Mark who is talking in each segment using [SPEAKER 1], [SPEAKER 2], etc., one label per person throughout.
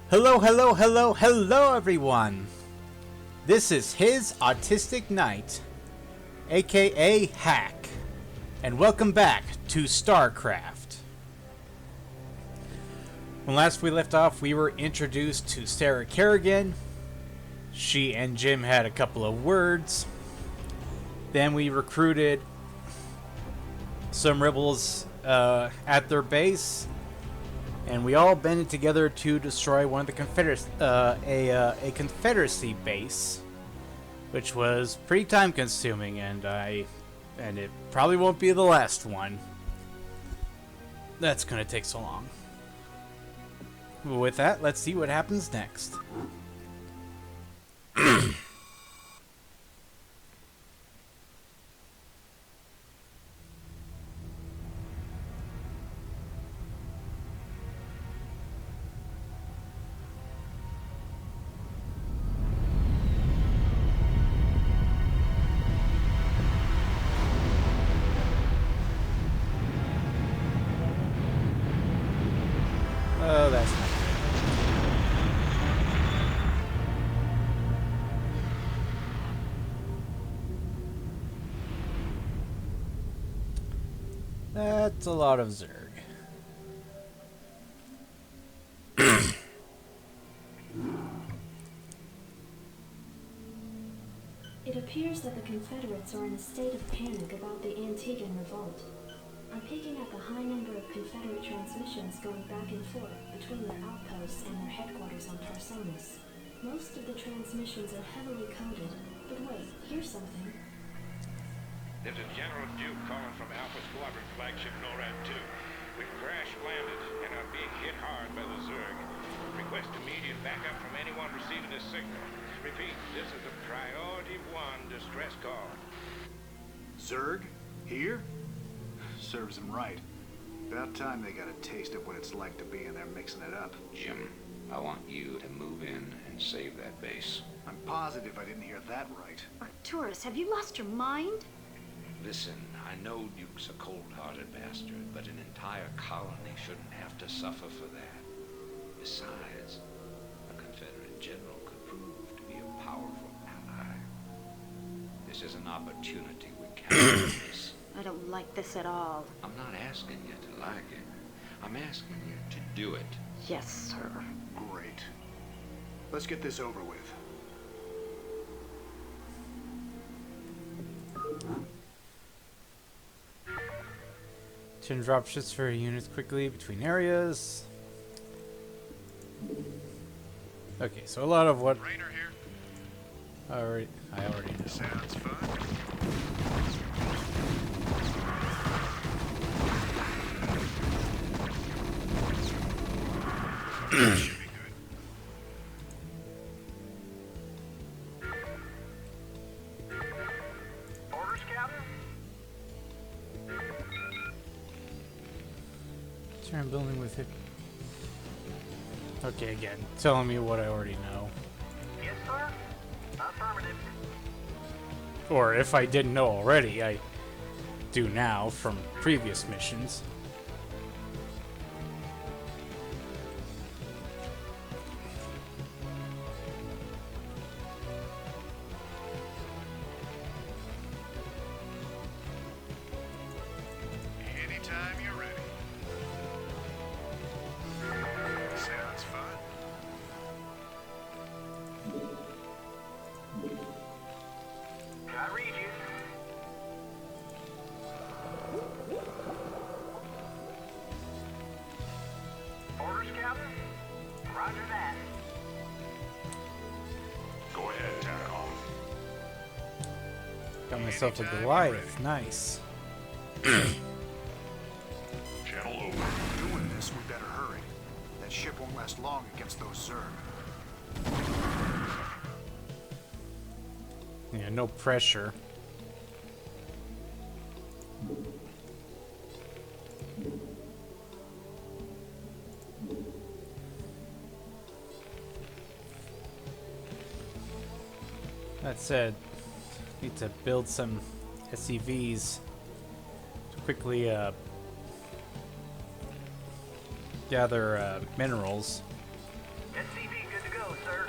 [SPEAKER 1] Hello, hello, hello, hello, everyone! This is His Autistic Knight, aka Hack, and welcome back to Starcraft. When last we left off, we were introduced to Sarah Kerrigan. She and Jim had a couple of words. Then we recruited some rebels at their base. And we all banded together to destroy one of the a Confederacy base, which was pretty time-consuming, and it probably won't be the last one. That's gonna take so long. With that, let's see what happens next. Oh, that's not good. That's a lot of Zerg.
[SPEAKER 2] It appears that the Confederates are in a state of panic about the Antiguan revolt. I'm picking up a high number of Confederate transmissions going back and forth between their outposts and their headquarters on Tarsonis. Most of the transmissions are heavily coded, but wait, here's something.
[SPEAKER 3] This is General Duke calling from Alpha Squadron flagship Norad 2. We've crash landed and are being hit hard by the Zerg. Request immediate backup from anyone receiving this signal. Repeat, this is a priority 1 distress call.
[SPEAKER 4] Zerg? Here? Serves them right. About time they got a taste of what it's like to be in there mixing it up.
[SPEAKER 5] Jim, I want you to move in and save that base.
[SPEAKER 4] I'm positive I didn't hear that right.
[SPEAKER 6] Arcturus, have you lost your mind?
[SPEAKER 5] Listen, I know Duke's a cold-hearted bastard, but an entire colony shouldn't have to suffer for that. Besides, a Confederate general could prove to be a powerful ally. This is an opportunity we can't miss.
[SPEAKER 6] I don't like this at all.
[SPEAKER 5] I'm not asking you to like it. I'm asking you to do it.
[SPEAKER 6] Yes, sir.
[SPEAKER 4] Great. Let's get this over with.
[SPEAKER 1] Turn drop shifts for units quickly between areas. Okay, so a lot of what
[SPEAKER 4] Rainer here.
[SPEAKER 1] I already know.
[SPEAKER 4] Sounds fun. Should be good. Orders, Captain?
[SPEAKER 1] Turn building with it. Okay, again, telling me what I already know.
[SPEAKER 4] Yes, sir. Affirmative.
[SPEAKER 1] Or if I didn't know already, I do now from previous missions.
[SPEAKER 4] Anytime you're ready. Sounds fun. I read you. Orders, Captain? Roger that. Go ahead, TACOM.
[SPEAKER 1] Got myself a Goliath. Nice.
[SPEAKER 4] Channel over. Doing this, we better hurry. That ship won't last long against those Zerg.
[SPEAKER 1] Yeah, no pressure. That said, need to build some SCVs to quickly gather minerals.
[SPEAKER 7] SCV good to go, sir.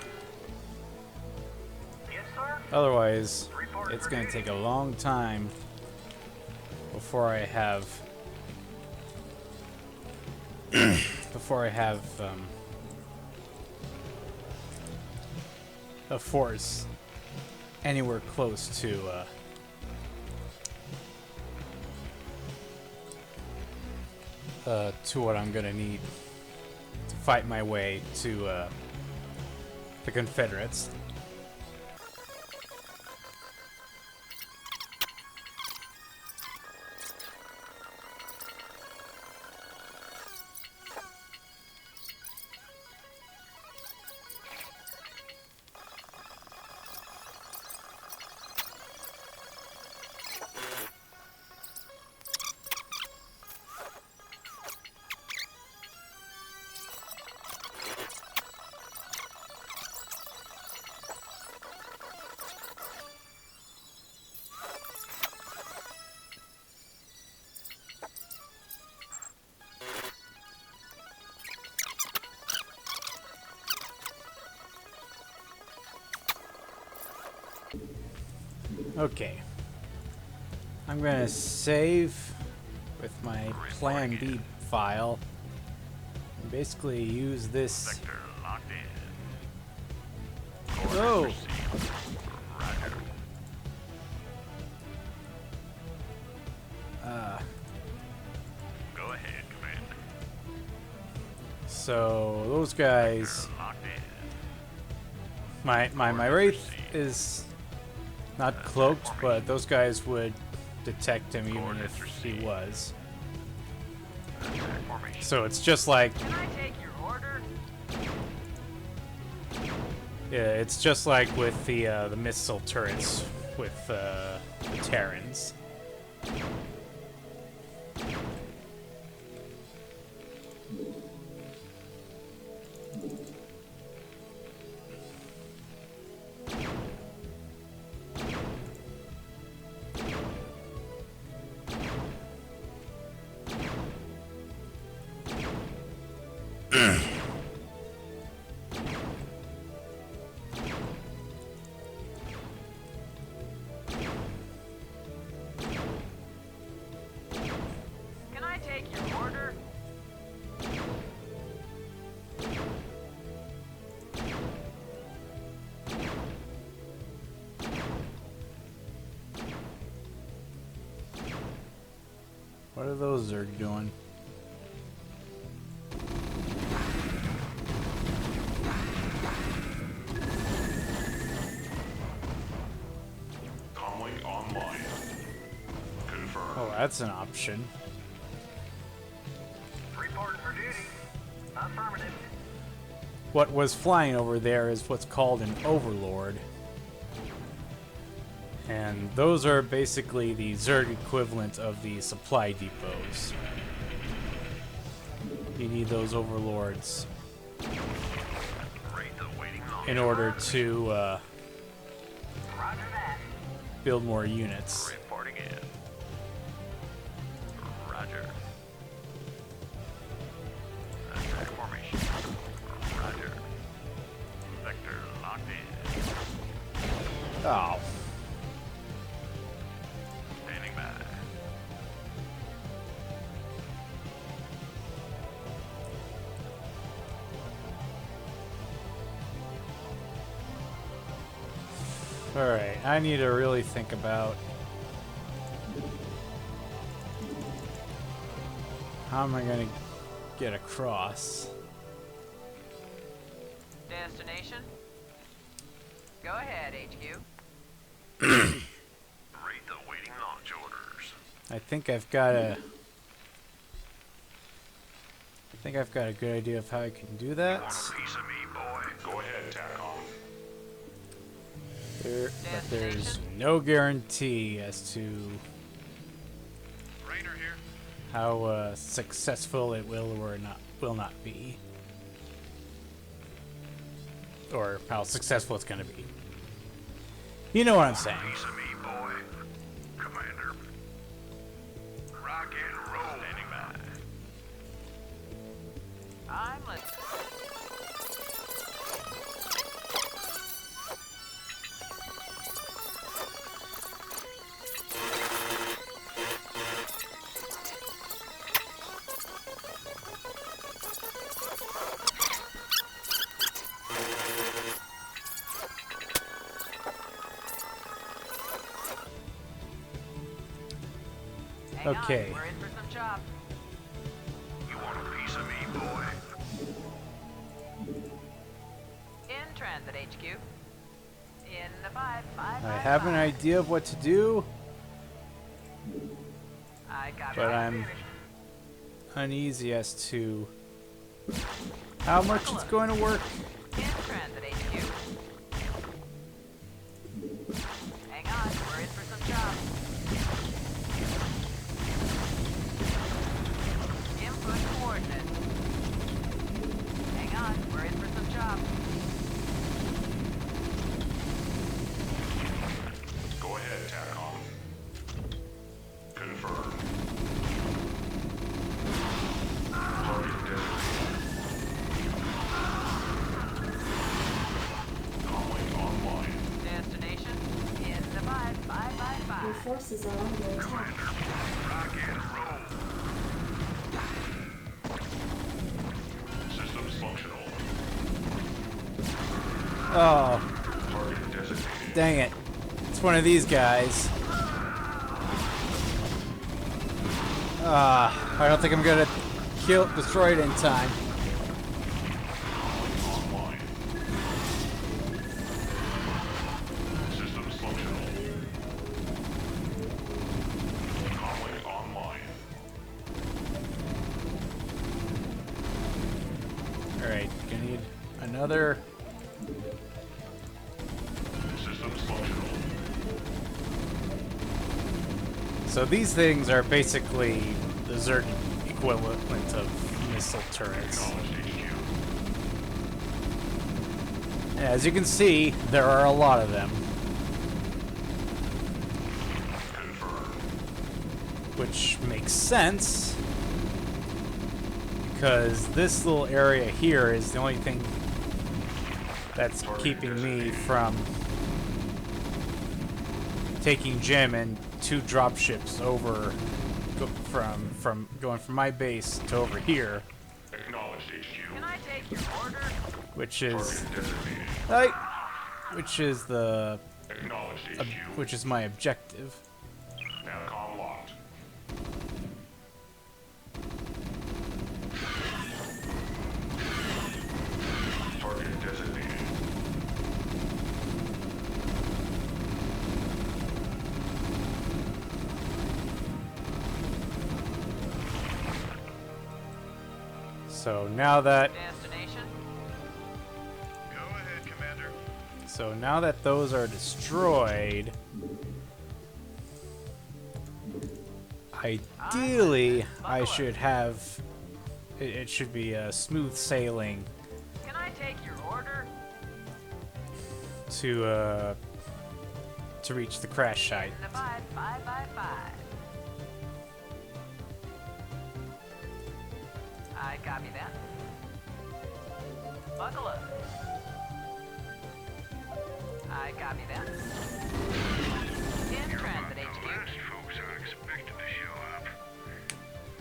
[SPEAKER 7] Yes, sir.
[SPEAKER 1] Otherwise,
[SPEAKER 7] Report
[SPEAKER 1] it's
[SPEAKER 7] for
[SPEAKER 1] going to
[SPEAKER 7] duty.
[SPEAKER 1] take a long time before I have a force anywhere close to what I'm gonna need to fight my way to the Confederates. Okay. I'm gonna save with my Plan B file. And basically use this.
[SPEAKER 7] Sector locked in.
[SPEAKER 1] Oh!
[SPEAKER 7] Roger. Go ahead, Commander.
[SPEAKER 1] So those guys.
[SPEAKER 7] Sector locked in.
[SPEAKER 1] My Wraith is not cloaked, but those guys would detect him even if he was.
[SPEAKER 7] Formation.
[SPEAKER 1] So it's just like,
[SPEAKER 7] Can I take your order?
[SPEAKER 1] yeah, it's just like with the missile turrets with the Terrans.
[SPEAKER 7] Can I take your order?
[SPEAKER 1] What are those Zerg doing?
[SPEAKER 8] Comlink online. Confirmed.
[SPEAKER 1] Oh, that's an option.
[SPEAKER 7] Reporting for duty. Affirmative.
[SPEAKER 1] What was flying over there is what's called an Overlord. And those are basically the Zerg equivalent of the supply depots. You need those Overlords
[SPEAKER 7] Rate the waiting long.
[SPEAKER 1] in order to
[SPEAKER 7] Roger that.
[SPEAKER 1] build more units.
[SPEAKER 7] Reporting in. Roger. Attack formation. Roger. Sector locked in.
[SPEAKER 1] Oh.
[SPEAKER 7] Standing by.
[SPEAKER 1] Alright, I need to really think about how am I gonna get across.
[SPEAKER 9] Destination? Go ahead, HQ.
[SPEAKER 7] Rate the waiting launch orders.
[SPEAKER 1] I think I've got a good idea of how I can do that.
[SPEAKER 7] Piece of me, boy.
[SPEAKER 8] Go ahead, TACOM.
[SPEAKER 1] But there's no guarantee as to
[SPEAKER 7] Rainer here.
[SPEAKER 1] how successful it will not be, or how successful it's going to be. You know what I'm saying?
[SPEAKER 7] Piece of me, boy. Commander. Rock and roll. Standing by.
[SPEAKER 9] I'm listening.
[SPEAKER 1] Okay.
[SPEAKER 9] On, we're in for some chop.
[SPEAKER 7] You want a piece of me, boy?
[SPEAKER 9] In transit, HQ. In the 555.
[SPEAKER 1] I have an idea of what to do,
[SPEAKER 9] I got
[SPEAKER 1] but I'm uneasy as to how much it's going to work.
[SPEAKER 9] In transit, HQ. Hang on, we're in for some chop. Input coordinates. Hang on, we're in for some chop.
[SPEAKER 8] Go ahead, TACOM. Confirm. Target designated. Calling online.
[SPEAKER 9] Destination in the 5555.
[SPEAKER 2] Your forces are under attack.
[SPEAKER 7] Rock and roll.
[SPEAKER 8] Systems functional.
[SPEAKER 1] Oh,
[SPEAKER 8] Target designated.
[SPEAKER 1] dang it. It's one of these guys. I don't think I'm gonna destroy it in time.
[SPEAKER 8] Online. Systems functional. Calling online.
[SPEAKER 1] Alright, gonna need another.
[SPEAKER 8] Systems functional.
[SPEAKER 1] So these things are basically the Zerg equivalent of missile turrets.
[SPEAKER 8] Acknowledged HQ.
[SPEAKER 1] As you can see, there are a lot of them,
[SPEAKER 8] Confirm.
[SPEAKER 1] which makes sense because this little area here is the only thing that's keeping me from taking Jim and 2 dropships over from going from my base to over here,
[SPEAKER 8] Acknowledged HQ.
[SPEAKER 9] Can I take your order?
[SPEAKER 1] which is
[SPEAKER 8] Target designated. Acknowledged HQ.
[SPEAKER 1] which is my objective.
[SPEAKER 8] Navcom locked. Target designated.
[SPEAKER 1] So now that
[SPEAKER 9] Destination?
[SPEAKER 7] Go ahead, Commander.
[SPEAKER 1] those are destroyed, ideally I should have it should be a smooth sailing
[SPEAKER 9] Can I take your order?
[SPEAKER 1] to reach the crash site.
[SPEAKER 9] In the 5555. I copy that. Buckle up. I copy that. In transit,
[SPEAKER 7] The
[SPEAKER 9] HQ.
[SPEAKER 7] last folks I expected to show up.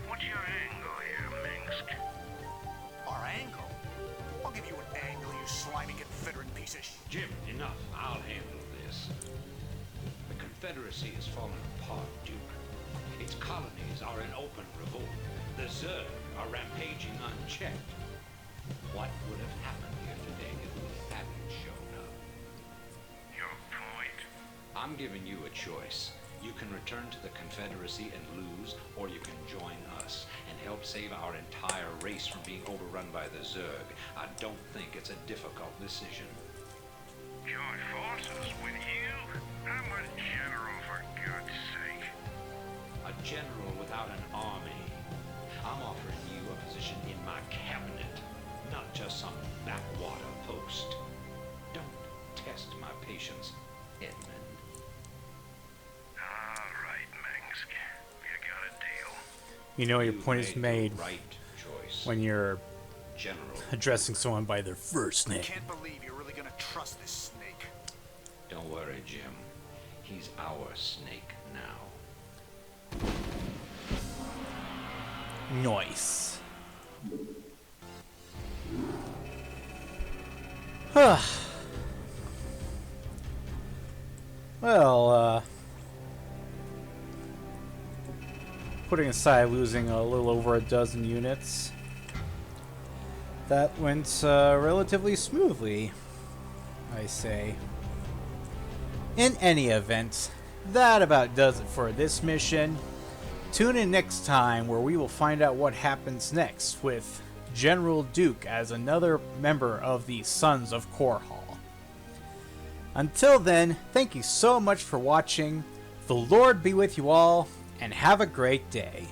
[SPEAKER 7] What's your angle here, Mengsk?
[SPEAKER 10] Our angle? I'll give you an angle, you slimy Confederate piece of
[SPEAKER 5] Jim, enough. I'll handle this. The Confederacy has fallen apart, Duke. Its colonies are in open revolt. The Zerg are rampaging unchecked. What would have happened here today if we hadn't shown up?
[SPEAKER 7] Your point?
[SPEAKER 5] I'm giving you a choice. You can return to the Confederacy and lose, or you can join us and help save our entire race from being overrun by the Zerg. I don't think it's a difficult decision.
[SPEAKER 7] Join forces with you? I'm a general, for God's sake.
[SPEAKER 5] A general without an army. I'm offering you a position in my cabinet, not just some backwater post. Don't test my patience, Edmund.
[SPEAKER 7] All right, Mengsk. You got a deal.
[SPEAKER 1] You know your
[SPEAKER 5] You
[SPEAKER 1] point is made
[SPEAKER 5] the right choice.
[SPEAKER 1] when you're
[SPEAKER 5] General,
[SPEAKER 1] addressing someone by their first name.
[SPEAKER 10] Can't believe you're really gonna trust this snake.
[SPEAKER 5] don't worry, Jim. He's our snake now.
[SPEAKER 1] Nice. Well, putting aside losing a little over a dozen units. That went relatively smoothly, I say. In any event, that about does it for this mission. Tune in next time where we will find out what happens next with General Duke as another member of the Sons of Korhal. Until then, thank you so much for watching. The Lord be with you all, and have a great day.